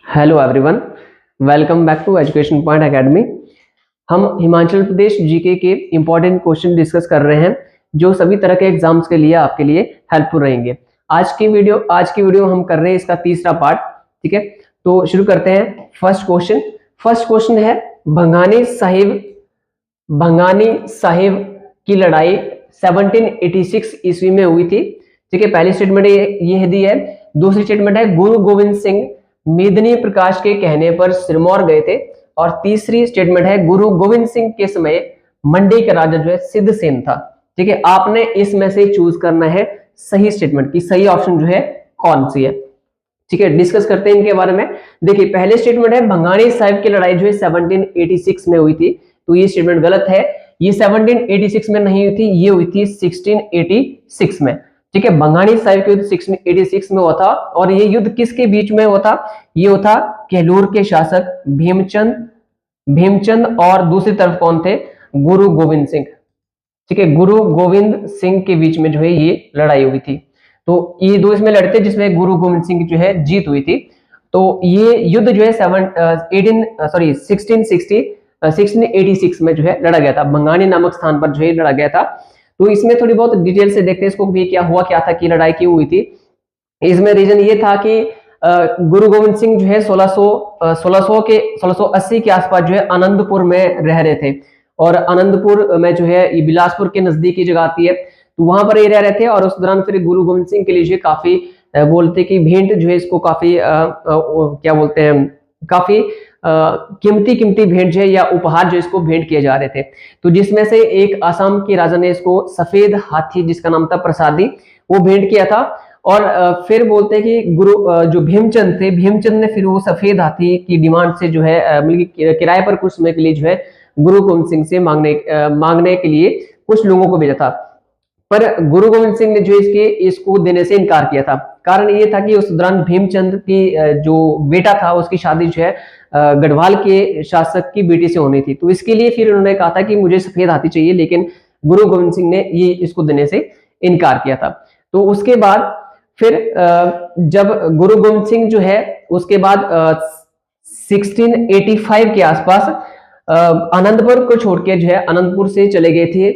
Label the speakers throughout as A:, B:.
A: Hello everyone, welcome back to education point academy. हम Himachal Pradesh GK के important question discuss कर रहे हैं जो सभी तरह के एग्जाम्स के लिए आपके लिए हेल्पफुल रहेंगे। आज की वीडियो हम कर रहे हैं इसका तीसरा पार्ट। ठीक है, तो शुरू करते हैं। फर्स्ट क्वेश्चन है भंगानी साहिब की लड़ाई 1786 ईस्वी में हुई थी। ठीक है, पहली स्टेटमेंट ये दी है। दूसरी स्टेटमेंट है गुरु गोविंद सिंह मेदिनी प्रकाश के कहने पर सिरमौर गए थे। और तीसरी स्टेटमेंट है गुरु गोविंद सिंह के समय मंडी का राजा जो है सिद्धसेन था। ठीक है, आपने इसमें से चूज करना है सही स्टेटमेंट की सही ऑप्शन जो है कौन सी है। ठीक है, डिस्कस करते हैं इनके बारे में। देखिए, पहले स्टेटमेंट है भंगानी साहिब की लड़ाई जो है 1786 में हुई थी, तो ये स्टेटमेंट गलत है। ये 1786 में नहीं हुई थी, ये हुई थी 1686 में। ठीक है, भंगानी साहिब के युद्ध 1686 में हुआ था। और ये युद्ध किसके बीच में हुआ था? ये हुआ था केहलूर के शासक भीमचंद और दूसरी तरफ कौन थे? गुरु गोविंद सिंह। ठीक है, गुरु गोविंद सिंह के बीच में जो है ये लड़ाई हुई थी। तो ये दो इसमें लड़ते जिसमें गुरु गोविंद सिंह की जो है जीत हुई थी। तो ये युद्ध जो है 1686 में जो है लड़ा गया था, भंगानी नामक स्थान पर जो है लड़ा गया था। तो इसमें थोड़ी बहुत डिटेल से देखते हैं इसको भी, क्या था कि लड़ाई क्यों हुई थी। इसमें रीजन ये था कि गुरु गोविंद सिंह जो है 1680 के आसपास जो है आनंदपुर में रह रहे थे। और आनंदपुर में जो है ये बिलासपुर के नजदीक की जगह आती है, तो वहां पर ये रह रहे थे। और उस दौरान फिर गुरु गोविंद सिंह के लिए काफी बोलते कि भेंट जो है इसको काफी क्या बोलते हैं, काफी कीमती भेंट जो है या उपहार जो इसको भेंट किए जा रहे थे। तो जिसमें से एक आसाम के राजा ने इसको सफेद हाथी जिसका नाम था प्रसादी, वो भेंट किया था। और फिर बोलते हैं कि गुरु जो भीमचंद ने फिर वो सफेद हाथी की डिमांड से जो है किराए पर कुछ समय के लिए जो है गुरु गोविंद सिंह से मांगने के लिए कुछ लोगों को भेजा था। पर गुरु गोविंद सिंह ने जो इसको देने से इनकार किया था। कारण ये था कि उस दौरान भीमचंद की जो बेटा था उसकी शादी जो है गढ़वाल के शासक की बेटी से होनी थी। तो इसके लिए फिर उन्होंने कहा था कि मुझे सफेद हाथी चाहिए, लेकिन गुरु गोविंद सिंह ने ये इसको देने से इनकार किया था। तो उसके बाद फिर जब गुरु गोविंद सिंह जो है उसके बाद 1685 के आसपास आनंदपुर को छोड़ के जो है आनंदपुर से चले गए थे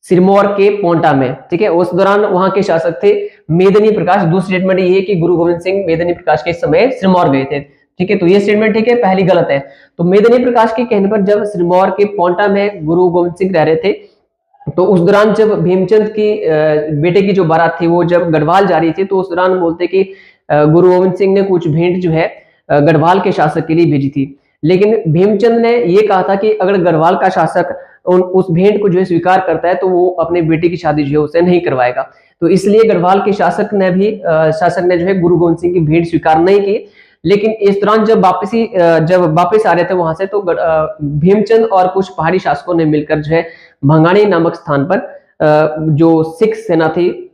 A: सिरमौर के पोंटा में। ठीक है, उस दौरान वहां के शासक थे मेदिनी प्रकाश। दूसरी स्टेटमेंट ये है कि गुरु गोविंद सिंह मेदिनी प्रकाश के समय सिरमौर गए थे। ठीक है, तो ये स्टेटमेंट ठीक है, पहली गलत है। तो मेदिनी प्रकाश के कहने पर जब सिरमौर के पोंटा में गुरु गोविंद सिंह रह रहे थे, तो उस दौरान जब भीमचंद की बेटे की जो बारात थी वो जब गढ़वाल जा रही थी, तो उस दौरान बोलते कि गुरु गोविंद सिंह ने कुछ भेंट जो है गढ़वाल के शासक के लिए भेजी थी। लेकिन भीमचंद ने ये कहा था कि अगर गढ़वाल का शासक उस भेंट को जो है स्वीकार करता है तो वो अपने बेटे की शादी जो है उसे नहीं करवाएगा। तो इसलिए गढ़वाल के शासक ने जो है गुरु गोविंद सिंह की भेंट स्वीकार नहीं की। लेकिन इस दौरान जब वापस आ रहे थे वहां से, तो भीमचंद और कुछ पहाड़ी शासकों ने मिलकर जो है भंगानी नामक स्थान पर जो सिख सेना थी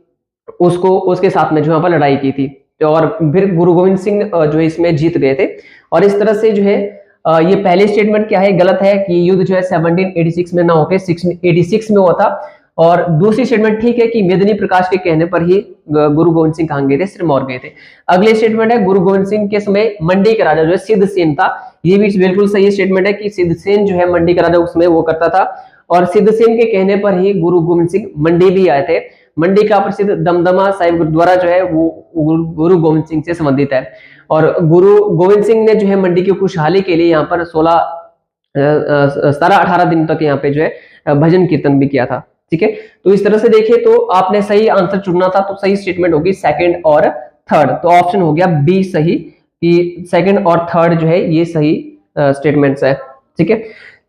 A: उसके साथ में जो वहां पर लड़ाई की थी। और फिर गुरु गोविंद सिंह जो है इसमें जीत गए थे। और इस तरह से जो है ये पहले स्टेटमेंट क्या है, गलत है कि युद्ध जो है 1786 में ना होकर 1686 में हुआ था। और दूसरी स्टेटमेंट ठीक है कि मेदिनी प्रकाश के कहने पर ही गुरु गोविंद सिंह कहां गए थे? सिरमौर गए थे। अगले स्टेटमेंट है गुरु गोविंद सिंह के समय मंडी का राजा जो है सिद्धसेन था। ये भी बिल्कुल सही स्टेटमेंट है कि सिद्धसेन जो है मंडी का राजा उसमें वो करता था। और सिद्धसेन के कहने पर ही गुरु गोविंद सिंह मंडी भी आए थे। मंडी का प्रसिद्ध दमदमा साहिब गुरुद्वारा जो है वो गुरु गोविंद सिंह से संबंधित है। और गुरु गोविंद सिंह ने जो है मंडी की खुशहाली के लिए यहाँ पर 17-18 दिन तक यहाँ पे जो है भजन कीर्तन भी किया था। ठीक है, तो इस तरह से देखिए तो आपने सही आंसर चुनना था, तो सही स्टेटमेंट होगी सेकंड और थर्ड। तो ऑप्शन हो गया बी सही, कि सेकंड और थर्ड जो है ये सही स्टेटमेंट्स है। ठीक है,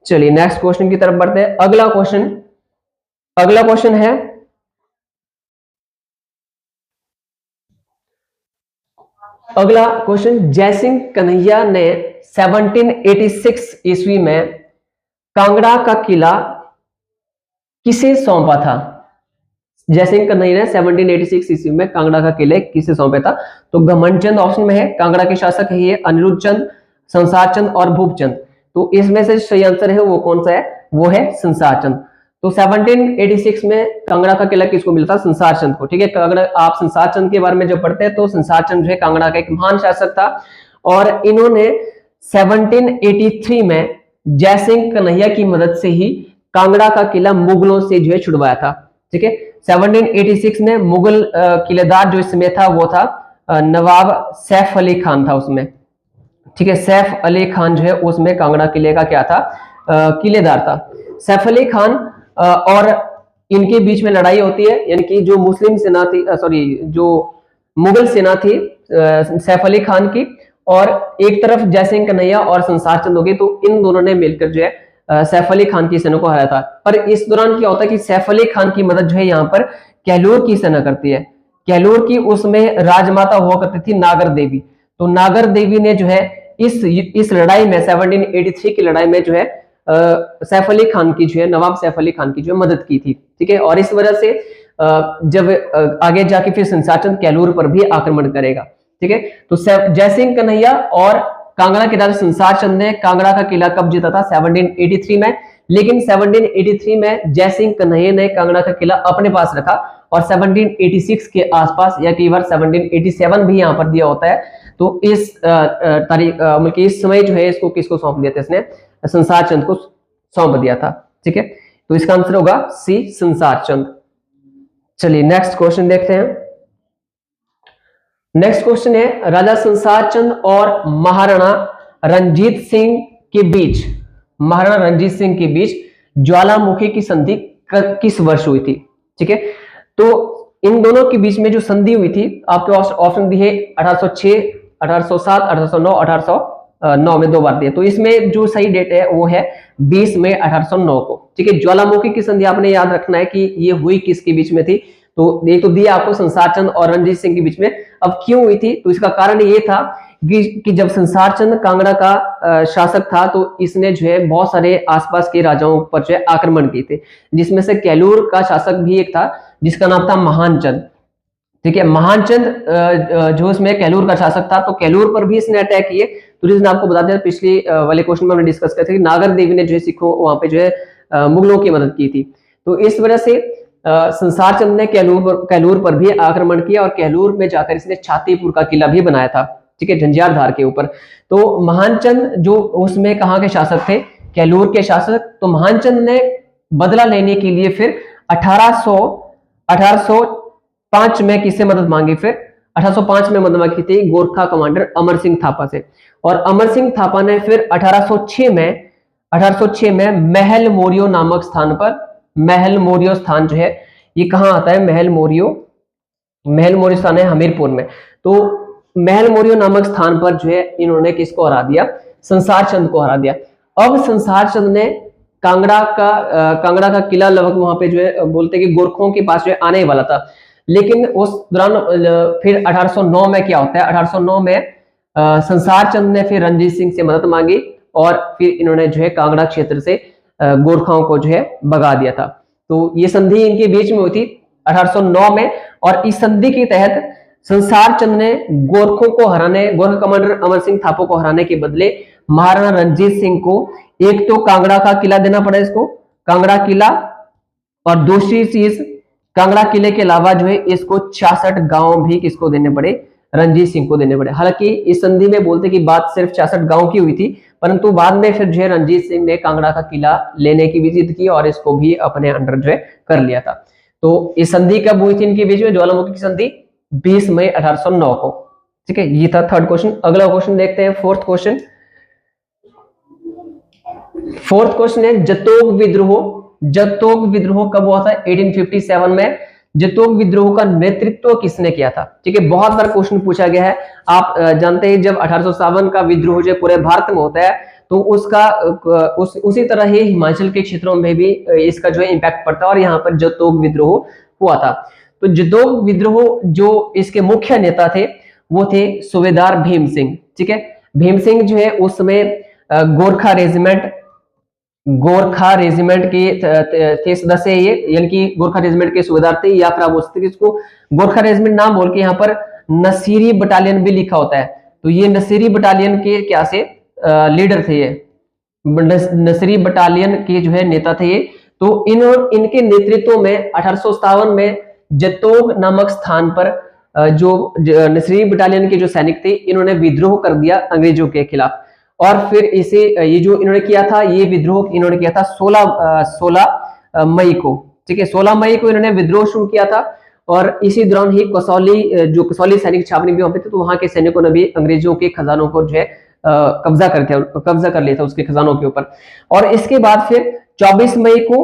A: चलिए नेक्स्ट क्वेश्चन की तरफ बढ़ते हैं। अगला क्वेश्चन है जयसिंह कन्हैया ने 1786 ईस्वी में कांगड़ा का किला किसे सौंपा था? जयसिंह कन्हैया ने 1786 ईस्वी में कांगड़ा का किले किसे सौंपा था? तो घमंडचंद ऑप्शन में है। कांगड़ा के शासक है ये अनिरुद्ध चंद, संसार चंद और भूपचंद। तो इसमें से सही आंसर है वो कौन सा है? वो है संसार चंद। तो 1786 में कांगड़ा का किला किसको मिलता? संसार चंद को। ठीक है, अगर आप संसार चंद के बारे में जब पढ़ते हैं तो संसार चंद जो है कांगड़ा का एक महान शासक था। और इन्होंने 1783 में जयसिंह कन्हैया की मदद से ही कांगड़ा का किला मुगलों से जो है छुड़वाया था। ठीक है, 1786 में मुगल किलेदार जो इसमें था वो था नवाब सैफ अली खान था उसमें। ठीक है, सैफ अली खान जो है उसमें कांगड़ा किले का क्या था, किलेदार था। सैफ अली खान और इनके बीच में लड़ाई होती है, यानी कि जो मुस्लिम सेना थी, सॉरी जो मुगल सेना थी सैफ अली खान की, और एक तरफ जयसिंह कन्हैया और संसार चंद हो गए, तो इन दोनों ने मिलकर जो है सैफ अली खान की सेना को हराया था। पर इस दौरान क्या होता है कि सैफ अली खान की मदद जो है यहाँ पर कहलूर की सेना करती है। कहलूर की उसमें राजमाता हुआ करती थी नागर देवी, तो नागर देवी ने जो है इस लड़ाई में 1783 की लड़ाई में जो है सैफ अली खान की जो है, नवाब सैफ अली खान की जो है मदद की थी। ठीक है, और इस वजह से जब आगे जाके फिर संसार चंद कहलूर पर भी आक्रमण करेगा। ठीक है, तो जयसिंह कन्हैया और कांगड़ा के राजा संसार चंद ने कांगड़ा का किला कब जीता था, 1783 में। लेकिन 1783 में जयसिंह कन्हैया ने कांगड़ा का किला अपने पास रखा, और 1786 के आसपास या कई बार 1787 भी यहाँ पर दिया होता है, तो इस तारीख मतलब इस समय जो है इसको किसको सौंप दिया था, इसने संसार चंद को सौंप दिया था। ठीक है, तो इसका आंसर होगा सी, संसार चंद। चलिए नेक्स्ट क्वेश्चन देखते हैं। नेक्स्ट क्वेश्चन है, राजा संसार चंद और महाराणा रंजीत सिंह के बीच, महाराणा रंजीत सिंह के बीच ज्वालामुखी की संधि किस वर्ष हुई थी। ठीक है, तो इन दोनों के बीच में जो संधि हुई थी, आपके ऑप्शन दी है 1806, 1807, 1809, 1809 में 2 बार दिया, तो इसमें जो सही डेट है वो है 20 मई 1809 को। ठीक है, ज्वालामुखी की संधि आपने याद रखना है कि ये हुई किसके बीच में थी, तो ये तो दिया आपको संसार चंद और रणजीत सिंह के बीच में। अब क्यों हुई थी, तो इसका कारण ये था कि जब संसार चंद कांगड़ा का शासक था, तो इसने जो है बहुत सारे आसपास के राजाओं पर जो है आक्रमण किए थे, जिसमें से कहलूर का शासक भी एक था जिसका नाम था महानचंद। ठीक है, महानचंद जो इसमें कहलूर का शासक था, तो कहलूर पर भी इसने अटैक किए। तो जिसने आपको बता दिया पिछले वाले क्वेश्चन में हमने डिस्कस किया था कि नागर देवी ने जो है सिखों वहां पे जो है मुगलों की मदद की थी, तो इस वजह से संसार चंद ने कहलूर पर भी आक्रमण किया, और कहलूर में जाकर इसने छातीपुर का किला भी बनाया था। ठीक है, झंझारधार के ऊपर। तो महानचंद जो उसमें कहाँ के शासक थे, कहलूर के शासक, तो महानचंद ने बदला लेने के लिए फिर 1805 में किससे मदद मांगी, फिर 1805 में मदद मांगी थी गोरखा कमांडर अमर सिंह थापा से, और अमर सिंह थापा ने फिर 1806 में महल मोरियो नामक स्थान पर, महल मोरियो स्थान जो है ये कहाँ आता है, महल मोरियो स्थान है हमीरपुर में, तो महल मोरियो नामक स्थान पर जो है इन्होंने किसको हरा दिया, संसार चंद को हरा दिया। अब संसार चंद ने कांगड़ा का किला लगभग वहां पे जो है बोलते कि गोरखों के पास जो है आने वाला था, लेकिन उस दौरान फिर 1809 में क्या होता है, 1809 में संसार चंद ने फिर रणजीत सिंह से मदद मांगी, और फिर इन्होंने जो है कांगड़ा क्षेत्र से गोरखाओं को जो है भगा दिया था। तो ये संधि इनके बीच में हुई थी 1809 में, और इस संधि के तहत संसार चंद ने गोरखों को हराने, गोरखा कमांडर अमर सिंह थापा को हराने के बदले महाराणा रंजीत सिंह को एक तो कांगड़ा का किला देना पड़ा इसको, कांगड़ा किला, और दूसरी चीज कांगड़ा किले के अलावा जो है इसको 66 गांव भी किसको देने पड़े, रणजीत सिंह को देने पड़े। हालांकि इस संधि में बोलते कि बात सिर्फ 66 गांव की हुई थी, परंतु बाद में फिर जो है रणजीत सिंह ने कांगड़ा का किला लेने की भी जिद की और इसको भी अपने अंडर जो है कर लिया था। तो इस संधि कब हुई थी इनके बीच में, ज्वालामुखी की संधि 20 मई 1809 को। ठीक है, ये था थर्ड क्वेश्चन। अगला क्वेश्चन देखते हैं, फोर्थ क्वेश्चन। फोर्थ क्वेश्चन है जतोग विद्रोह। जतोग विद्रोह कब हुआ था, 1857 में। जतोग विद्रोह का नेतृत्व किसने किया था। ठीक है, बहुत बार क्वेश्चन पूछा गया है। आप जानते हैं जब 1857 का विद्रोह जो पूरे भारत में होता है, तो उसका उसी तरह ही हिमाचल के क्षेत्रों में भी इसका जो है इम्पैक्ट पड़ता है, और यहाँ पर जतोग विद्रोह हुआ था। तो जतोग विद्रोह जो इसके मुख्य नेता थे वो थे सूबेदार भीम सिंह। ठीक है, भीम सिंह जो है उस समय गोरखा रेजिमेंट के सदस्य, ये यानी कि गोरखा रेजिमेंट के सूबेदार थे, या फिर आप बोल सकते हैं इसको गोरखा रेजिमेंट नाम बोल के यहाँ पर नसीरी बटालियन भी लिखा होता है। तो ये नसीरी बटालियन के क्या से लीडर थे, ये नसीरी बटालियन के जो है नेता थे ये। तो इनके नेतृत्व में 1857 में जतोग नामक स्थान पर जो नसरी बटालियन के जो सैनिक थे, इन्होंने विद्रोह कर दिया अंग्रेजों के खिलाफ। और फिर इसे ये जो इन्होंने किया था, ये विद्रोह इन्होंने किया था 16 मई को, ठीक है, 16 मई को इन्होंने विद्रोह शुरू किया था। और इसी दौरान ही कसौली, जो कसौली सैनिक छावनी भी वहां पे थे, तो वहां के सैनिकों ने भी अंग्रेजों के खजानों को जो है कब्जा कर लिया था उसके खजानों के ऊपर। और इसके बाद फिर 24 मई को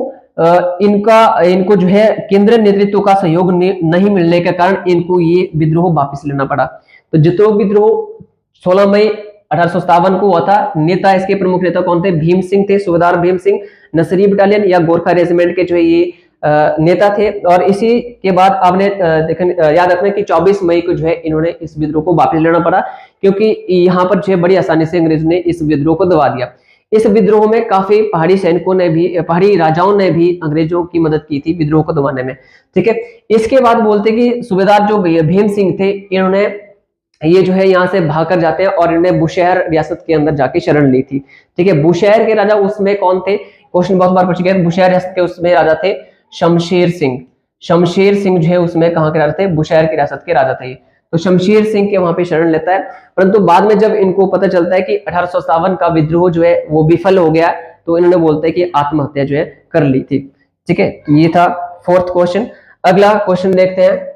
A: इनको जो है केंद्रीय नेतृत्व का सहयोग नहीं मिलने के कारण इनको ये विद्रोह वापस लेना पड़ा। तो जितो विद्रोह 16 मई 1857 को हुआ था। नेता, इसके प्रमुख नेता कौन थे? भीम सिंह थे, सूबेदार भीम सिंह, नसरी बटालियन या गोरखा रेजिमेंट के जो है ये नेता थे। और इसी के बाद आपने याद रखना कि 24 मई को जो है इन्होंने इस विद्रोह को वापस लेना पड़ा, क्योंकि यहाँ पर जो है बड़ी आसानी से अंग्रेजों ने इस विद्रोह को दबा दिया। इस विद्रोह में काफी पहाड़ी सैनिकों ने भी, पहाड़ी राजाओं ने भी अंग्रेजों की मदद की थी विद्रोह को दबाने में, ठीक है। इसके बाद बोलते कि सूबेदार जो भीम सिंह थे, इन्होंने ये जो है यहाँ से भागकर जाते हैं और इन्होंने बुशहर रियासत के अंदर जाके शरण ली थी, ठीक है। बुशहर के राजा उसमें कौन थे? क्वेश्चन बहुत बार पूछ गया। बुशहर रियासत के उसमें राजा थे शमशेर सिंह। शमशेर सिंह जो है उसमें कहाँ के राजा थे? बुशहर की रियासत के राजा थे। तो शमशेर सिंह के वहां पे शरण लेता है। परंतु बाद में जब इनको पता चलता है कि 1857 का विद्रोह जो है वो विफल हो गया, तो इन्होंने बोलते हैं कि आत्महत्या जो है कर ली थी, ठीक है। ये था 4th क्वेश्चन। अगला क्वेश्चन देखते हैं।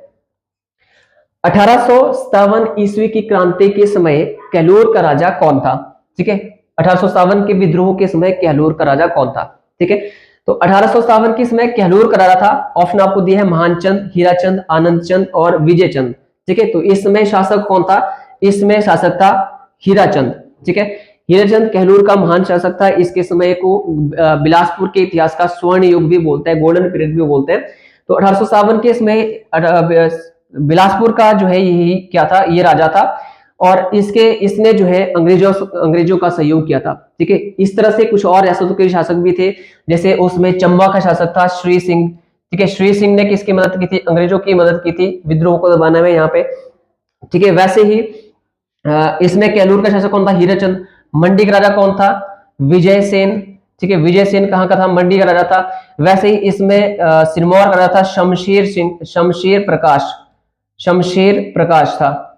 A: 1857 ईस्वी की क्रांति के समय कहलूर का राजा कौन था? ठीक है, 1857 के विद्रोह के समय कहलूर का राजा कौन था? ठीक है, तो 1857 के समय कहलूर का राजा था। ऑप्शन आपको दिए हैं महानचंद, हीराचंद, आनंदचंद और विजयचंद। ठीक है, तो इस समय शासक कौन था? इसमें शासक था हीराचंद। ठीक है, हीराचंद कहलूर का महान शासक था। इसके समय को बिलासपुर के इतिहास का स्वर्ण युग भी बोलते हैं, गोल्डन पीरियड भी बोलते हैं। तो 1857 के समय बिलासपुर का जो है यही क्या था, ये राजा था और इसने जो है अंग्रेजों का सहयोग किया था। ठीक है, इस तरह से कुछ और रियासतों के शासक भी थे, जैसे उसमें चंबा का शासक था श्री सिंह। ठीक है, श्री सिंह ने किसकी मदद की थी? अंग्रेजों की मदद की थी विद्रोह को दबाने में यहाँ पे। ठीक है, वैसे ही इसमें कहलूर का शासक कौन था? हीराचंद। मंडी का राजा कौन था? विजय सेन। ठीक है, विजय सेन कहाँ का था? मंडी का राजा था। वैसे ही इसमें सिरमौर का राजा था शमशेर सिंह, शमशेर प्रकाश था।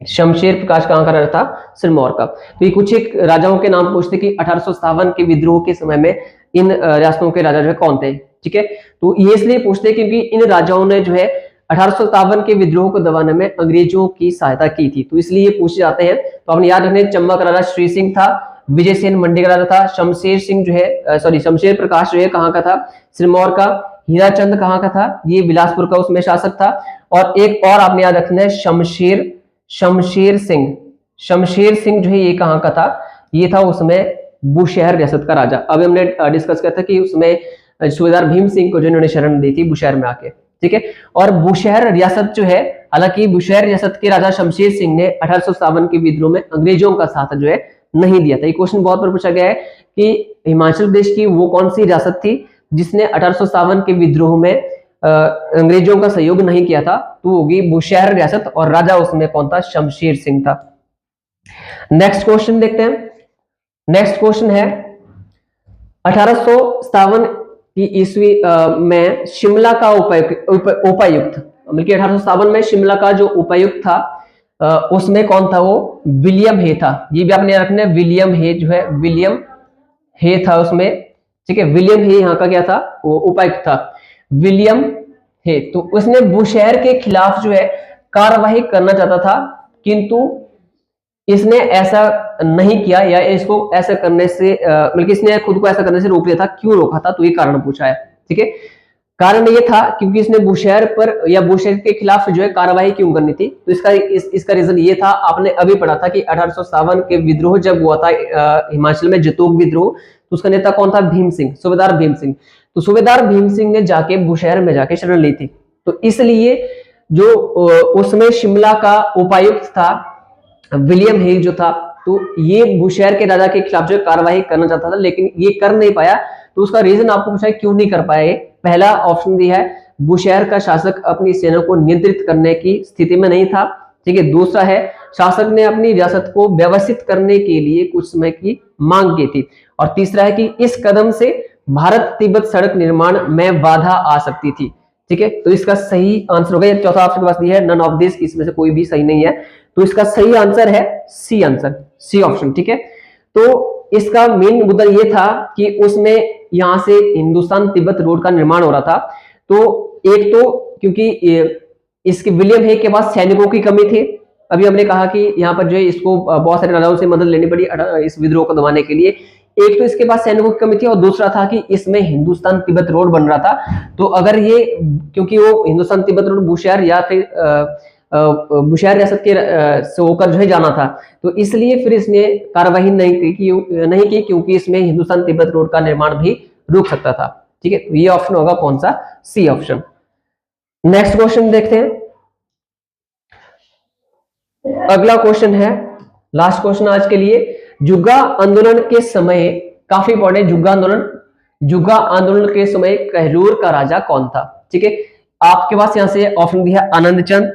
A: शमशेर प्रकाश कहाँ का राजा था? सिरमौर का। तो ये कुछ एक राजाओं के नाम पूछते कि 1857 के विद्रोह के समय में इन रियासतों के राजा जो है कौन थे। ठीक है, तो ये इसलिए पूछते क्योंकि इन राजाओं ने जो है 1857 के विद्रोह को दबाने में अंग्रेजों की सहायता की थी, तो इसलिए पूछे जाते हैं। तो आपने याद रखना, चंबा का राजा श्री सिंह था, विजय सेन मंडी का राजा था, शमशेर सिंह जो है शमशेर प्रकाश जो है कहाँ का था? सिरमौर का। हीराचंद कहाँ का था? ये बिलासपुर का उसमें शासक था। और एक और आपने याद रखना है शमशेर सिंह जो है ये कहाँ का था? ये था उसमें बुशहर रियासत का राजा। अभी हमने डिस्कस किया था कि उसमें सूबेदार भीम सिंह को जो इन्होंने शरण दी थी बुशहर में आके। ठीक है, और बुशहर रियासत जो है, हालांकि बुशहर रियासत के राजा शमशेर सिंह ने 1857 के विद्रोह में अंग्रेजों का साथ जो है नहीं दिया था। ये क्वेश्चन बहुत बार पूछा गया है कि हिमाचल प्रदेश की वो कौन सी रियासत थी जिसने 1857 के विद्रोह में अंग्रेजों का सहयोग नहीं किया था? तो होगी बुशहर रियासत और राजा उसमें कौन था? शमशेर सिंह था। नेक्स्ट क्वेश्चन देखते हैं। नेक्स्ट क्वेश्चन है 1857 की ईस्वी में शिमला का उपायुक्त, बल्कि 1857 में शिमला का जो उपायुक्त था उसमें कौन था? वो विलियम हे था। ये भी आपने रखना है, विलियम हे जो है, विलियम हे था उसमें। ठीक है, विलियम हे यहाँ का क्या था? वो उपायुक्त था, विलियम हे। तो उसने बुशहर के खिलाफ जो है कार्रवाई करना चाहता था, किंतु इसने ऐसा नहीं किया, या इसको ऐसा करने से बल्कि इसने खुद को ऐसा करने से रोक लिया था। क्यों रोका था? तो ये कारण पूछा है। ठीक है, कारण ये था क्योंकि इसने बुशहर पर या बुशहर के खिलाफ जो है कार्रवाई क्यों करनी थी? तो इसका रीजन ये था, आपने अभी पढ़ा था कि 1857 के विद्रोह जब हुआ था हिमाचल में, जतोग विद्रोह, तो उसका नेता कौन था? भीम सिंह, सूबेदार भीम सिंह। तो सूबेदार भीम सिंह ने जाके बुशहर में जाके शरण ली थी। तो इसलिए जो उसमें शिमला का उपायुक्त था विलियम हे जो था, तो ये बुशहर के राजा के खिलाफ जो कार्रवाई करना चाहता था, लेकिन ये कर नहीं पाया। तो उसका रीजन आपको पूछा है क्यों नहीं कर पाया। पहला ऑप्शन दिया है, बुशहर का शासक अपनी सेना को नियंत्रित करने की स्थिति में नहीं था। ठीक है, दूसरा है, शासक ने अपनी रियासत को व्यवस्थित करने के लिए कुछ समय की मांग की थी। और तीसरा है कि इस कदम से भारत तिब्बत सड़क निर्माण में बाधा आ सकती थी। ठीक है, तो इसका सही आंसर होगा, चौथा ऑप्शन के पास दिया है नन ऑफ दिस, इसमें से कोई भी सही नहीं है, तो इसका सही आंसर है सी आंसर, सी ऑप्शन। ठीक है, तो इसका मेन मुद्दा ये था कि उसमें यहां से हिंदुस्तान तिब्बत रोड का निर्माण हो रहा था। तो एक तो क्योंकि इसके विलियम हेग के पास सैनिकों की कमी थी, अभी हमने कहा कि यहाँ पर जो है इसको बहुत सारे राजाओं से मदद लेनी पड़ी इस विद्रोह को दबाने के लिए। एक तो इसके पास सैनिकों की कमी थी और दूसरा था कि इसमें हिंदुस्तान तिब्बत रोड बन रहा था। तो अगर ये, क्योंकि वो हिंदुस्तान तिब्बत रोड बुशहर या फिर बुशहर रियासत के से होकर जो है जाना था, तो इसलिए फिर इसने कार्यवाही नहीं की क्योंकि इसमें हिंदुस्तान तिब्बत रोड का निर्माण भी रुक सकता था। ठीक है, तो ये ऑप्शन होगा कौन सा, सी ऑप्शन। नेक्स्ट क्वेश्चन देखते हैं। अगला क्वेश्चन है, लास्ट क्वेश्चन आज के लिए, जुग्गा आंदोलन के समय, काफी इंपॉर्टेंट, जुग्गा आंदोलन के समय कहलूर का राजा कौन था। ठीक है, आपके पास यहां से ऑप्शन दिया आनंद चंद,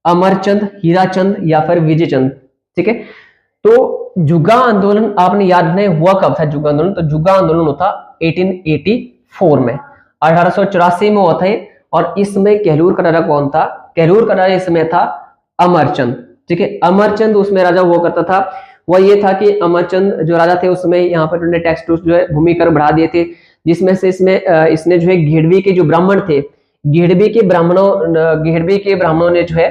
A: अमरचंद, हीराचंद या फिर विजय चंद। ठीक है, तो जुग्गा आंदोलन आपने याद नहीं हुआ कब था जुग्गा आंदोलन, तो जुग्गा आंदोलन होता 1884 में, 1884 में हुआ था, और इसमें कहलूर का राजा कौन था, कहलूर का राजा इसमें था अमरचंद। ठीक है, अमरचंद उसमें राजा हुआ करता था। वह ये था कि अमरचंद जो राजा थे उसमें यहाँ पर उन्होंने टैक्स जो है भूमि कर बढ़ा दिए थे, जिसमें से इसने जो है घेड़वी के जो ब्राह्मण थे, घेड़वी के ब्राह्मणों ने जो है,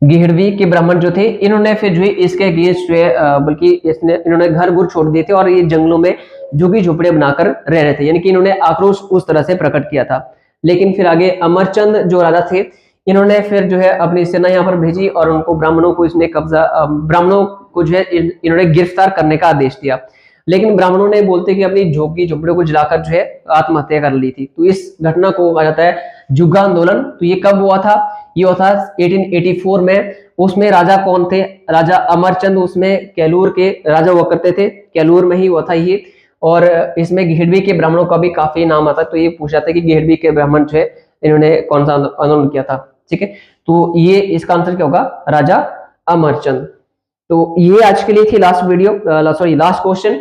A: घेड़वी के ब्राह्मण जो थे, इन्होंने फिर जो है इसके अगेंस्ट जो है बल्कि इन्होंने घर गुर छोड़ दिए थे और ये जंगलों में झुग्गी झोपड़े बनाकर रह रहे थे, यानी कि इन्होंने आक्रोश उस तरह से प्रकट किया था। लेकिन फिर आगे अमरचंद जो राजा थे, इन्होंने फिर जो है अपनी सेना यहाँ पर भेजी और उनको ब्राह्मणों को जो है इन्होंने गिरफ्तार करने का आदेश दिया। लेकिन ब्राह्मणों ने बोलते कि अपनी झोपड़ी झोपड़ियों को जलाकर जो है आत्महत्या कर ली थी। तो इस घटना को कहा जाता है जुग्गा आंदोलन। तो ये कब हुआ था, ये हुआ था 1884 में। उसमें राजा कौन थे, राजा अमरचंद उसमें कैलूर के राजा हुआ करते थे, कैलूर में ही हुआ था ये। और इसमें घेड़वी के ब्राह्मणों का भी काफी नाम आता है, तो ये पूछा था कि घेड़वी के ब्राह्मण जो है इन्होंने कौन सा आंदोलन किया था। ठीक है, तो ये इसका आंसर क्या होगा, राजा अमरचंद। तो ये आज के लिए थी लास्ट क्वेश्चन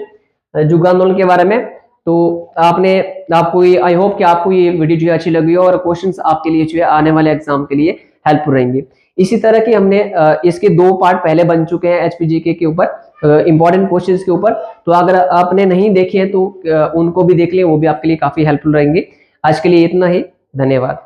A: जुग्गा आंदोलन के बारे में। तो आपको ये, आई होप कि आपको ये वीडियो जो है अच्छी लगी हो और क्वेश्चंस आपके लिए जो है आने वाले एग्जाम के लिए हेल्पफुल रहेंगे। इसी तरह की हमने इसके 2 पार्ट पहले बन चुके हैं एचपीजीके के ऊपर, इंपॉर्टेंट क्वेश्चंस के ऊपर। तो अगर आपने नहीं देखे हैं तो उनको भी देख लें, वो भी आपके लिए काफी हेल्पफुल रहेंगे। आज के लिए इतना ही, धन्यवाद।